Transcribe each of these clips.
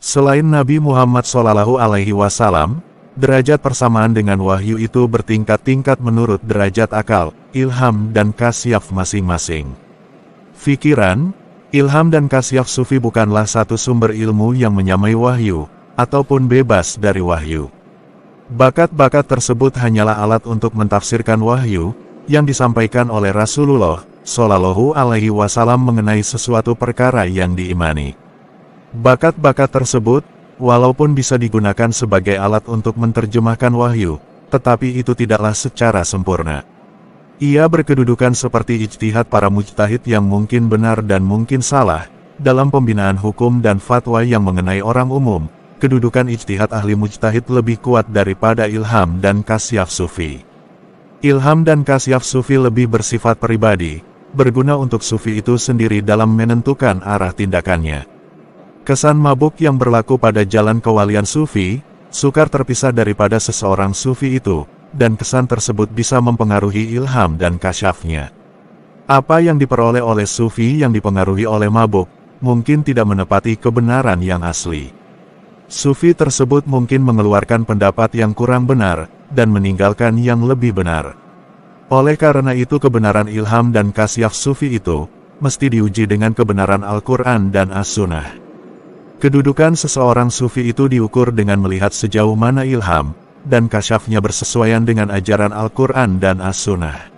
Selain Nabi Muhammad SAW, derajat persamaan dengan wahyu itu bertingkat-tingkat menurut derajat akal, ilham dan kasyaf masing-masing. Fikiran, ilham dan kasyaf sufi bukanlah satu sumber ilmu yang menyamai wahyu, ataupun bebas dari wahyu. Bakat-bakat tersebut hanyalah alat untuk mentafsirkan wahyu, yang disampaikan oleh Rasulullah SAW mengenai sesuatu perkara yang diimani. Bakat-bakat tersebut, walaupun bisa digunakan sebagai alat untuk menerjemahkan wahyu, tetapi itu tidaklah secara sempurna. Ia berkedudukan seperti ijtihad para mujtahid yang mungkin benar dan mungkin salah, dalam pembinaan hukum dan fatwa yang mengenai orang umum. Kedudukan ijtihad ahli mujtahid lebih kuat daripada ilham dan kasyaf sufi. Ilham dan kasyaf sufi lebih bersifat pribadi, berguna untuk sufi itu sendiri dalam menentukan arah tindakannya. Kesan mabuk yang berlaku pada jalan kewalian sufi, sukar terpisah daripada seseorang sufi itu, dan kesan tersebut bisa mempengaruhi ilham dan kasyafnya. Apa yang diperoleh oleh sufi yang dipengaruhi oleh mabuk, mungkin tidak menepati kebenaran yang asli. Sufi tersebut mungkin mengeluarkan pendapat yang kurang benar, dan meninggalkan yang lebih benar. Oleh karena itu kebenaran ilham dan kasyaf sufi itu, mesti diuji dengan kebenaran Al-Quran dan As-Sunnah. Kedudukan seseorang sufi itu diukur dengan melihat sejauh mana ilham, dan kasyafnya bersesuaian dengan ajaran Al-Quran dan As-Sunnah.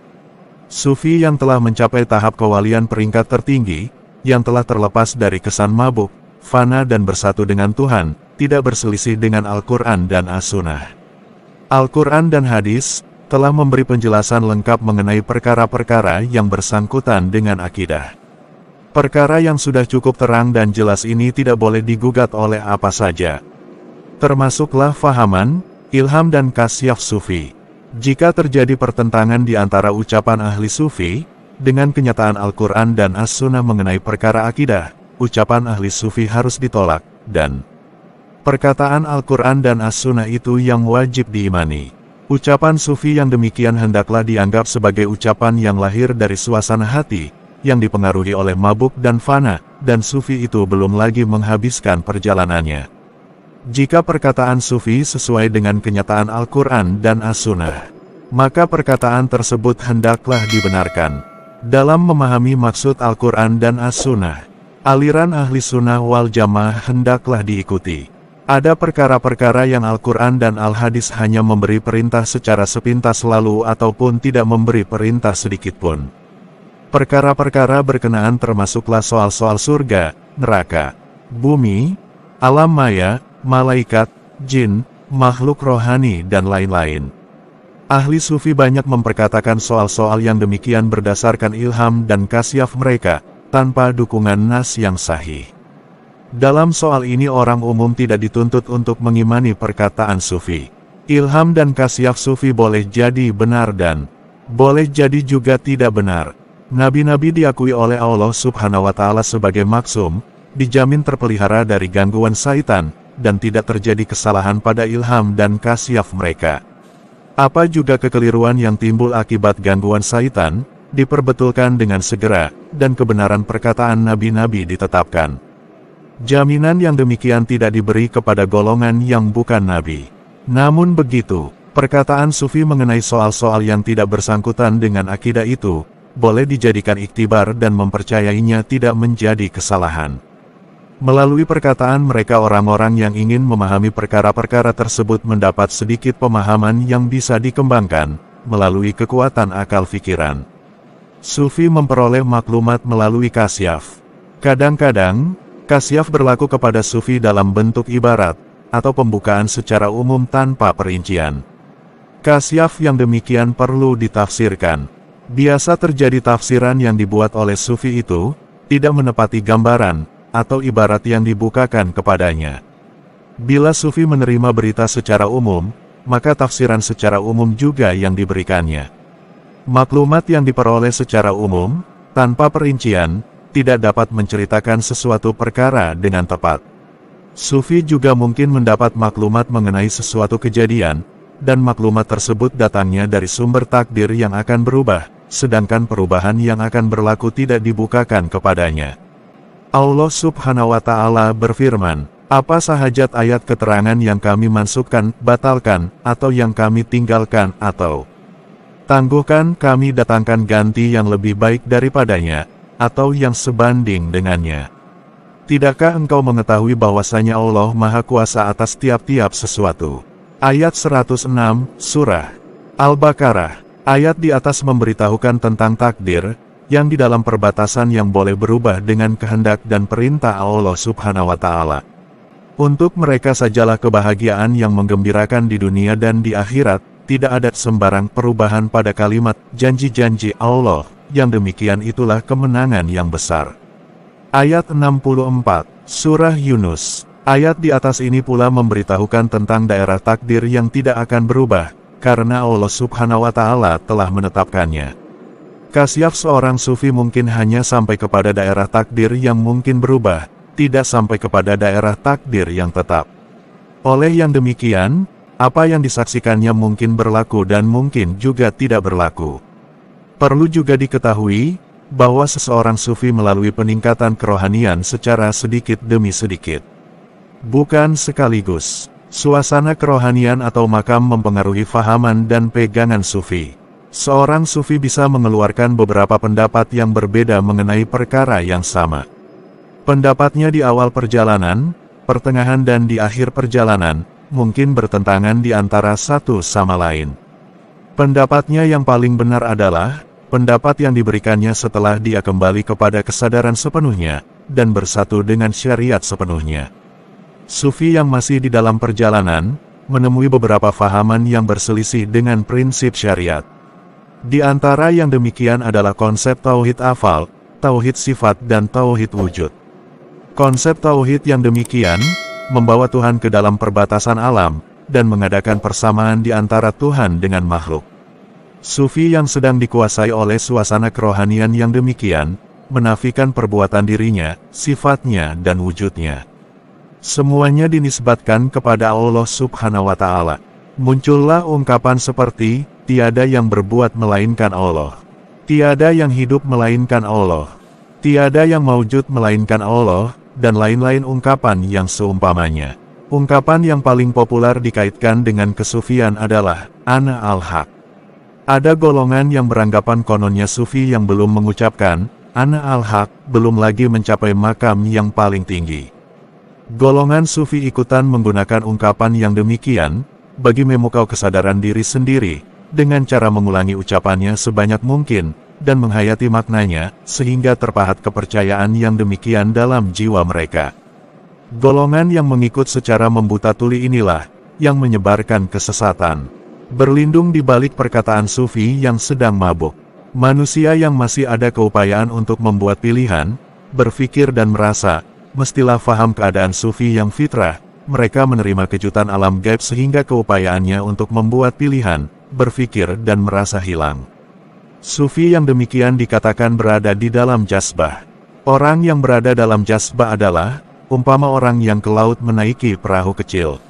Sufi yang telah mencapai tahap kewalian peringkat tertinggi, yang telah terlepas dari kesan mabuk, fana dan bersatu dengan Tuhan, tidak berselisih dengan Al-Quran dan As-Sunnah. Al-Quran dan hadis telah memberi penjelasan lengkap mengenai perkara-perkara yang bersangkutan dengan akidah. Perkara yang sudah cukup terang dan jelas ini tidak boleh digugat oleh apa saja. Termasuklah fahaman, ilham dan kasyaf sufi. Jika terjadi pertentangan di antara ucapan ahli sufi, dengan kenyataan Al-Quran dan As-Sunnah mengenai perkara akidah, ucapan ahli sufi harus ditolak, dan perkataan Al-Quran dan As-Sunnah itu yang wajib diimani. Ucapan sufi yang demikian hendaklah dianggap sebagai ucapan yang lahir dari suasana hati, yang dipengaruhi oleh mabuk dan fana, dan sufi itu belum lagi menghabiskan perjalanannya. Jika perkataan sufi sesuai dengan kenyataan Al-Quran dan As-Sunnah, maka perkataan tersebut hendaklah dibenarkan. Dalam memahami maksud Al-Quran dan As-Sunnah, aliran ahli sunnah wal jamaah hendaklah diikuti. Ada perkara-perkara yang Al-Quran dan Al-Hadis hanya memberi perintah secara sepintas lalu ataupun tidak memberi perintah sedikitpun. Perkara-perkara berkenaan termasuklah soal-soal surga, neraka, bumi, alam maya, malaikat, jin, makhluk rohani dan lain-lain. Ahli sufi banyak memperkatakan soal-soal yang demikian berdasarkan ilham dan kasyaf mereka, tanpa dukungan nas yang sahih. Dalam soal ini orang umum tidak dituntut untuk mengimani perkataan sufi. Ilham dan kasyaf sufi boleh jadi benar dan boleh jadi juga tidak benar. Nabi-nabi diakui oleh Allah Subhanahu wa Ta'ala sebagai maksum, dijamin terpelihara dari gangguan syaitan, dan tidak terjadi kesalahan pada ilham dan kasyaf mereka. Apa juga kekeliruan yang timbul akibat gangguan syaitan, diperbetulkan dengan segera, dan kebenaran perkataan nabi-nabi ditetapkan. Jaminan yang demikian tidak diberi kepada golongan yang bukan nabi. Namun begitu, perkataan sufi mengenai soal-soal yang tidak bersangkutan dengan akidah itu, boleh dijadikan iktibar dan mempercayainya tidak menjadi kesalahan. Melalui perkataan mereka orang-orang yang ingin memahami perkara-perkara tersebut mendapat sedikit pemahaman yang bisa dikembangkan, melalui kekuatan akal fikiran. Sufi memperoleh maklumat melalui kasyaf. Kadang-kadang, kasyaf berlaku kepada sufi dalam bentuk ibarat, atau pembukaan secara umum tanpa perincian. Kasyaf yang demikian perlu ditafsirkan. Biasa terjadi tafsiran yang dibuat oleh sufi itu, tidak menepati gambaran, atau ibarat yang dibukakan kepadanya. Bila sufi menerima berita secara umum, maka tafsiran secara umum juga yang diberikannya. Maklumat yang diperoleh secara umum, tanpa perincian, tidak dapat menceritakan sesuatu perkara dengan tepat. Sufi juga mungkin mendapat maklumat mengenai sesuatu kejadian, dan maklumat tersebut datangnya dari sumber takdir yang akan berubah, sedangkan perubahan yang akan berlaku tidak dibukakan kepadanya. Allah Subhanahu wa Ta'ala berfirman, Apa sahajat ayat keterangan yang kami masukkan, batalkan, atau yang kami tinggalkan, atau tangguhkan kami datangkan ganti yang lebih baik daripadanya, atau yang sebanding dengannya. Tidakkah engkau mengetahui bahwasanya Allah Maha Kuasa atas tiap-tiap sesuatu? Ayat 106, Surah Al-Baqarah. Ayat di atas memberitahukan tentang takdir, yang di dalam perbatasan yang boleh berubah dengan kehendak dan perintah Allah Subhanahu wa Ta'ala. Untuk mereka sajalah kebahagiaan yang menggembirakan di dunia dan di akhirat, tidak ada sembarang perubahan pada kalimat janji-janji Allah, yang demikian itulah kemenangan yang besar. Ayat 64, Surah Yunus. Ayat di atas ini pula memberitahukan tentang daerah takdir yang tidak akan berubah, karena Allah Subhanahu wa Ta'ala telah menetapkannya. Kasyaf seorang sufi mungkin hanya sampai kepada daerah takdir yang mungkin berubah, tidak sampai kepada daerah takdir yang tetap. Oleh yang demikian, apa yang disaksikannya mungkin berlaku dan mungkin juga tidak berlaku. Perlu juga diketahui, bahwa seseorang sufi melalui peningkatan kerohanian secara sedikit demi sedikit. Bukan sekaligus. Suasana kerohanian atau makam mempengaruhi fahaman dan pegangan sufi. Seorang sufi bisa mengeluarkan beberapa pendapat yang berbeda mengenai perkara yang sama. Pendapatnya di awal perjalanan, pertengahan dan di akhir perjalanan, mungkin bertentangan di antara satu sama lain. Pendapatnya yang paling benar adalah, pendapat yang diberikannya setelah dia kembali kepada kesadaran sepenuhnya, dan bersatu dengan syariat sepenuhnya. Sufi yang masih di dalam perjalanan, menemui beberapa fahaman yang berselisih dengan prinsip syariat. Di antara yang demikian adalah konsep tauhid afal, tauhid sifat dan tauhid wujud. Konsep tauhid yang demikian, membawa Tuhan ke dalam perbatasan alam, dan mengadakan persamaan di antara Tuhan dengan makhluk. Sufi yang sedang dikuasai oleh suasana kerohanian yang demikian, menafikan perbuatan dirinya, sifatnya dan wujudnya. Semuanya dinisbatkan kepada Allah Subhanahu wa Ta'ala. Muncullah ungkapan seperti, tiada yang berbuat melainkan Allah. Tiada yang hidup melainkan Allah. Tiada yang maujud melainkan Allah, dan lain-lain ungkapan yang seumpamanya. Ungkapan yang paling populer dikaitkan dengan kesufian adalah, Ana al-Haq. Ada golongan yang beranggapan kononnya sufi yang belum mengucapkan, Ana al-Haq, belum lagi mencapai makam yang paling tinggi. Golongan sufi ikutan menggunakan ungkapan yang demikian, bagi memukau kesadaran diri sendiri, dengan cara mengulangi ucapannya sebanyak mungkin, dan menghayati maknanya, sehingga terpahat kepercayaan yang demikian dalam jiwa mereka. Golongan yang mengikut secara membuta tuli inilah, yang menyebarkan kesesatan. Berlindung di balik perkataan sufi yang sedang mabuk. Manusia yang masih ada keupayaan untuk membuat pilihan, berpikir dan merasa, mestilah faham keadaan sufi yang fitrah. Mereka menerima kejutan alam gaib sehingga keupayaannya untuk membuat pilihan, berpikir dan merasa hilang. Sufi yang demikian dikatakan berada di dalam jazbah. Orang yang berada dalam jazbah adalah, umpama orang yang ke laut menaiki perahu kecil.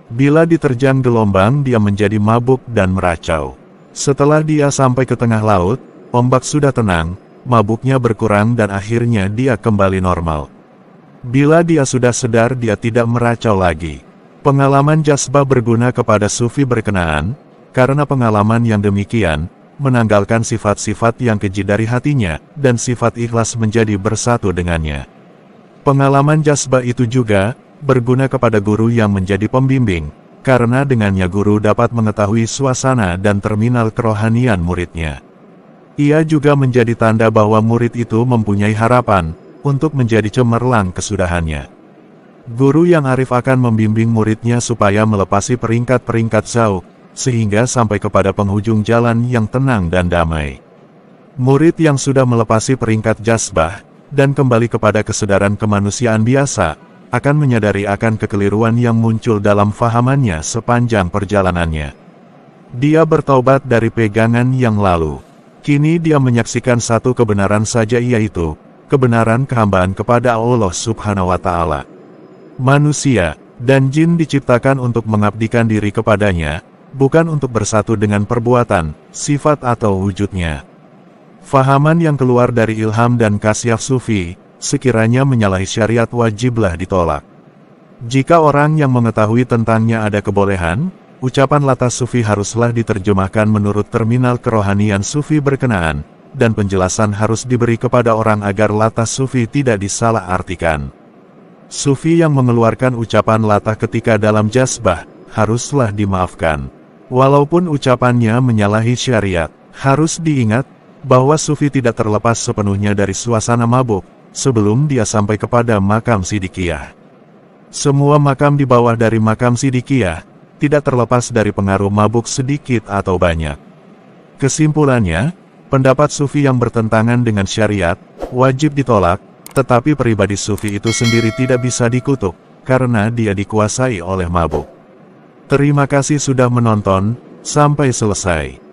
Bila diterjang gelombang dia menjadi mabuk dan meracau. Setelah dia sampai ke tengah laut, ombak sudah tenang, mabuknya berkurang dan akhirnya dia kembali normal. Bila dia sudah sadar dia tidak meracau lagi. Pengalaman jazbah berguna kepada sufi berkenaan, karena pengalaman yang demikian, menanggalkan sifat-sifat yang keji dari hatinya, dan sifat ikhlas menjadi bersatu dengannya. Pengalaman jazbah itu juga, berguna kepada guru yang menjadi pembimbing, karena dengannya guru dapat mengetahui suasana dan terminal kerohanian muridnya. Ia juga menjadi tanda bahwa murid itu mempunyai harapan, untuk menjadi cemerlang kesudahannya. Guru yang arif akan membimbing muridnya supaya melepasi peringkat-peringkat zauq, sehingga sampai kepada penghujung jalan yang tenang dan damai. Murid yang sudah melepasi peringkat jazbah, dan kembali kepada kesadaran kemanusiaan biasa, akan menyadari akan kekeliruan yang muncul dalam fahamannya sepanjang perjalanannya. Dia bertaubat dari pegangan yang lalu. Kini dia menyaksikan satu kebenaran saja, yaitu, kebenaran kehambaan kepada Allah Subhanahu wa Ta'ala. Manusia dan jin diciptakan untuk mengabdikan diri kepadanya, bukan untuk bersatu dengan perbuatan, sifat atau wujudnya. Fahaman yang keluar dari ilham dan kasyaf sufi, sekiranya menyalahi syariat wajiblah ditolak. Jika orang yang mengetahui tentangnya ada kebolehan, ucapan Lata Sufi haruslah diterjemahkan menurut terminal kerohanian Sufi berkenaan, dan penjelasan harus diberi kepada orang agar Lata Sufi tidak disalah-artikan. Sufi yang mengeluarkan ucapan Lata ketika dalam jazbah, haruslah dimaafkan. Walaupun ucapannya menyalahi syariat, harus diingat bahwa Sufi tidak terlepas sepenuhnya dari suasana mabuk, sebelum dia sampai kepada makam Sidikiyah. Semua makam di bawah dari makam Sidikiyah, tidak terlepas dari pengaruh mabuk sedikit atau banyak. Kesimpulannya, pendapat Sufi yang bertentangan dengan syariat, wajib ditolak, tetapi pribadi Sufi itu sendiri tidak bisa dikutuk, karena dia dikuasai oleh mabuk. Terima kasih sudah menonton, sampai selesai.